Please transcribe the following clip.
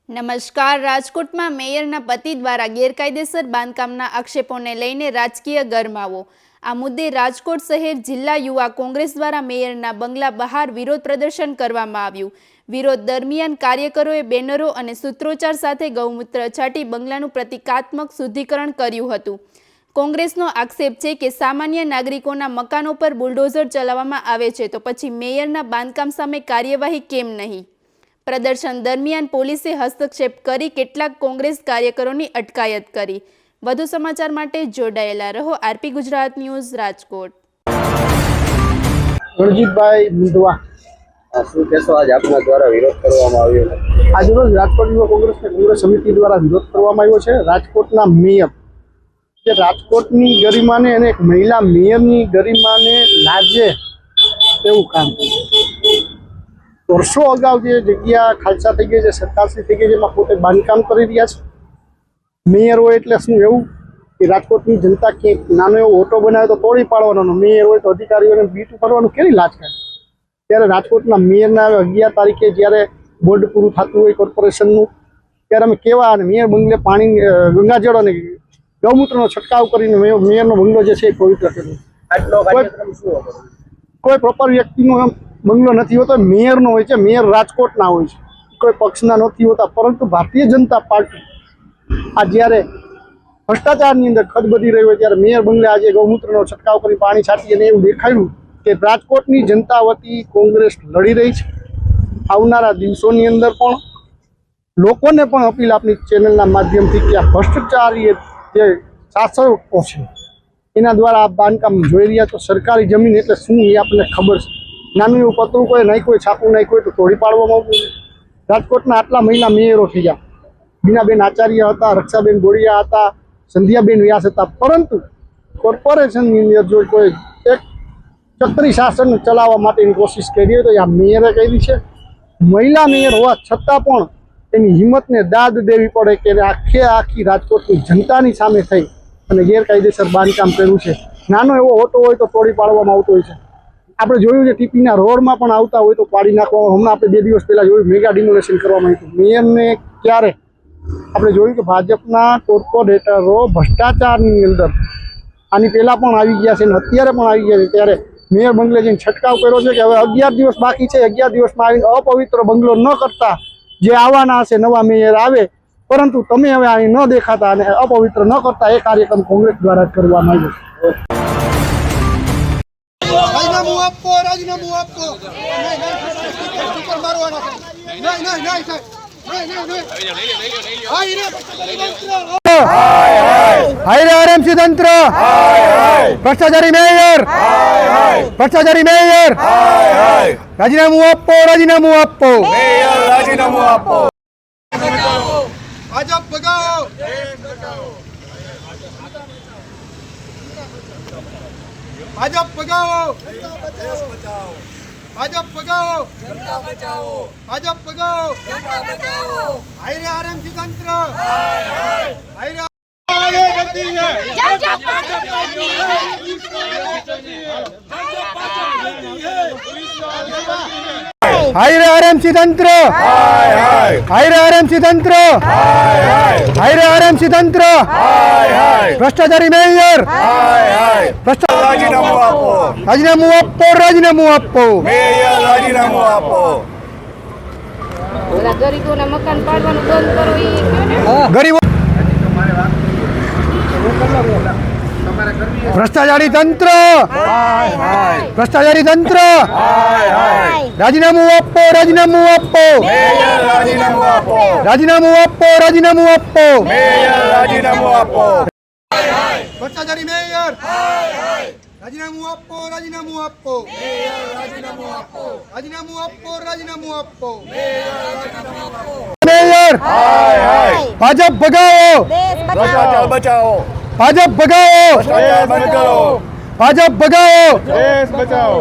નમસ્કાર। રાજકોટમાં મેયરના પતિ દ્વારા ગેરકાયદેસર બાંધકામના આક્ષેપોને લઈને રાજકીય ગરમાવો। આ મુદ્દે રાજકોટ શહેર જિલ્લા યુવા કોંગ્રેસ દ્વારા મેયરના બંગલા બહાર વિરોધ પ્રદર્શન કરવામાં આવ્યું। વિરોધ દરમિયાન કાર્યકરોએ બેનરો અને સૂત્રોચ્ચાર સાથે ગૌમૂત્ર છાંટી બંગલાનું પ્રતિકાત્મક શુદ્ધિકરણ કર્યું હતું। કોંગ્રેસનો આક્ષેપ છે કે સામાન્ય નાગરિકોના મકાનો પર બુલડોઝર ચલાવવામાં આવે છે તો પછી મેયરના બાંધકામ સામે કાર્યવાહી કેમ નહીં? પ્રદર્શન દરમિયાન પોલીસે હસ્તક્ષેપ કરી કેટલાક કોંગ્રેસ કાર્યકરોની અટકાયત કરી। વધુ સમાચાર માટે જોડાયેલા રહો આરપી ગુજરાત ન્યૂઝ રાજકોટ। રણજીતભાઈ મુંદવા, શું કહેશો? આજ આપના દ્વારા વિરોધ કરવામાં આવ્યો છે? આજરોજ રાજકોટ યુવા કોંગ્રેસ સમિતિ દ્વારા વિરોધ કરવામાં આવ્યો છે। રાજકોટના મેયર જે રાજકોટની ગરિમાને અને એક મહિલા મેયરની ગરિમાને લાજે એવું કામ વર્ષો અગાઉ જે જગ્યા ખાલસા થઈ ગઈ છે, સરકારશ્રી થઈ ગઈ છે, એમાં પોતે બાંધકામ કરી રહ્યા છે। મેયર હોય એટલે શું એવું કે રાજકોટની જનતા ક્યાંક નાનો એવો ઓટો બનાવે તો તોડી પાડવાનો, મેયર હોય તો અધિકારીઓને બીટ ભરવાનું કેવી લાજ કાઢે? ત્યારે રાજકોટના મેયરના 11 તારીખે જ્યારે બોર્ડ પૂરું થતું હોય કોર્પોરેશનનું, ત્યારે અમે કેવા અને મેયર બંગલે પાણી ગંગાજળ અને ગૌમૂત્રનો છંટકાવ કરીને મેયરનો બંગલો જે છે એ પવિત્ર કર્યો। કોઈ પ્રોપર વ્યક્તિનો બંગલો નથી હોતો, મેયરનો હોય છે। મેયર રાજકોટના હોય છે, કોઈ પક્ષના નથી હોતા। પરંતુ ભારતીય જનતા પાર્ટી આ જ્યારે ભ્રષ્ટાચારની અંદર ખદબદી રહી હોય ત્યારે મેયર બંગલે આજે ગૌમૂત્રનો છંટકાવ કરી પાણી છાંટી અને એવું દેખાડ્યું કે રાજકોટની જનતા વતી કોંગ્રેસ લડી રહી છે। આવનારા દિવસોની અંદર પણ લોકોને પણ અપીલ આપણી ચેનલના માધ્યમથી કે આ ભ્રષ્ટાચારી જે શાસકો છે એના દ્વારા આ બાંધકામ જોઈ રહ્યા તો સરકારી જમીન એટલે શું એ આપણને ખબર છે। નાનું એવું પતરું કોઈ નહીં, કોઈ છાપું નહીં, કોઈ તો તોડી પાડવામાં આવ્યું। રાજકોટના આટલા મહિલા મેયરો થઈ ગયા, બીનાબેન આચાર્ય હતા, રક્ષાબેન ગોળિયા હતા, સંધ્યાબેન વ્યાસ હતા, પરંતુ કોર્પોરેશનની અંદર જો કોઈ એક ચક્રી શાસન ચલાવવા માટેની કોશિશ કરી હોય તો આ મેયરે કરી છે। મહિલા મેયર હોવા છતાં પણ એની હિંમતને દાદ દેવી પડે કે આખી રાજકોટની જનતાની સામે થઈ અને ગેરકાયદેસર બાંધકામ કર્યું છે। નાનો એવો ઓટો હોય તો તોડી પાડવામાં આવતો હોય છે। આપણે જોયું છે ટીપીના રોડમાં પણ આવતા હોય તો પાડી નાખવામાં। હમણાં આપણે 2 દિવસ પહેલાં જોયું મેગા ડિમોલેશન કરવામાં આવ્યું। મેયરને ક્યારે આપણે જોયું કે ભાજપના કોર્પોરેટરો ભ્રષ્ટાચારની અંદર આની પહેલાં પણ આવી ગયા છે અને અત્યારે પણ આવી ગયા છે। ત્યારે મેયર બંગલે જઈને છંટકાવ કર્યો છે કે હવે 11 દિવસ બાકી છે, 11 દિવસમાં આવીને અપવિત્ર બંગલો ન કરતા જે આવવાના હશે નવા મેયર આવે, પરંતુ તમે હવે અહીં ન દેખાતા અને અપવિત્ર ન કરતા એ કાર્યક્રમ કોંગ્રેસ દ્વારા કરવામાં આવ્યો છે। રાજીનામું આપો, રાજીનામું આપો। હાયરે આરએમસી તંત્ર, ભ્રષ્ટાચારી મેયર, ભ્રષ્ટાચારી મેયર, રાજીનામું આપો, રાજીનામું આપો, રાજીનામું આપો। ભાજપ ભગાવો, ભાજપ ભગાવો, ભાજપ ભગાવો, ભાજપ ભગાવો, હાયરે આરએમસી તંત્ર, હાયરે હાયરે આરએમસી તંત્ર, હાયરે આરએમસી તંત્ર, હાયરે આરએમસી તંત્ર, ભ્રષ્ટાચારી મેયર, રાજીનામું આપો, રાજીનામું આપો, રાજીનામું આપો, રાજીનામું આપો। ગરીબોના મકાન પાડવાનું બંધ કરો એ ગરીબો ભ્રષ્ટાચારી તંત્ર, ભ્ષ્ટાચારી તંત્ર, રાજીનામું આપો, રાજીનામું આપો, રાજીનામું આપો, રાજીનામું આપો, રાજીનામું આપો, રાજીનામું આપો। ભ્રષ્ટાચારી મેયર, રાજીનામું આપો, રાજીનામું આપો, રાજીનામું આપો, રાજીનામું આપો, રાજીનામું આપો। મેયર, ભાજપ ભગાવો, ભ્રષ્ટાચાર બચાવો, ભાજપ ભગાવો, ભ્રષ્ટાચાર બંધ કરો, ભાજપ ભગાવો, દેશ બચાવો।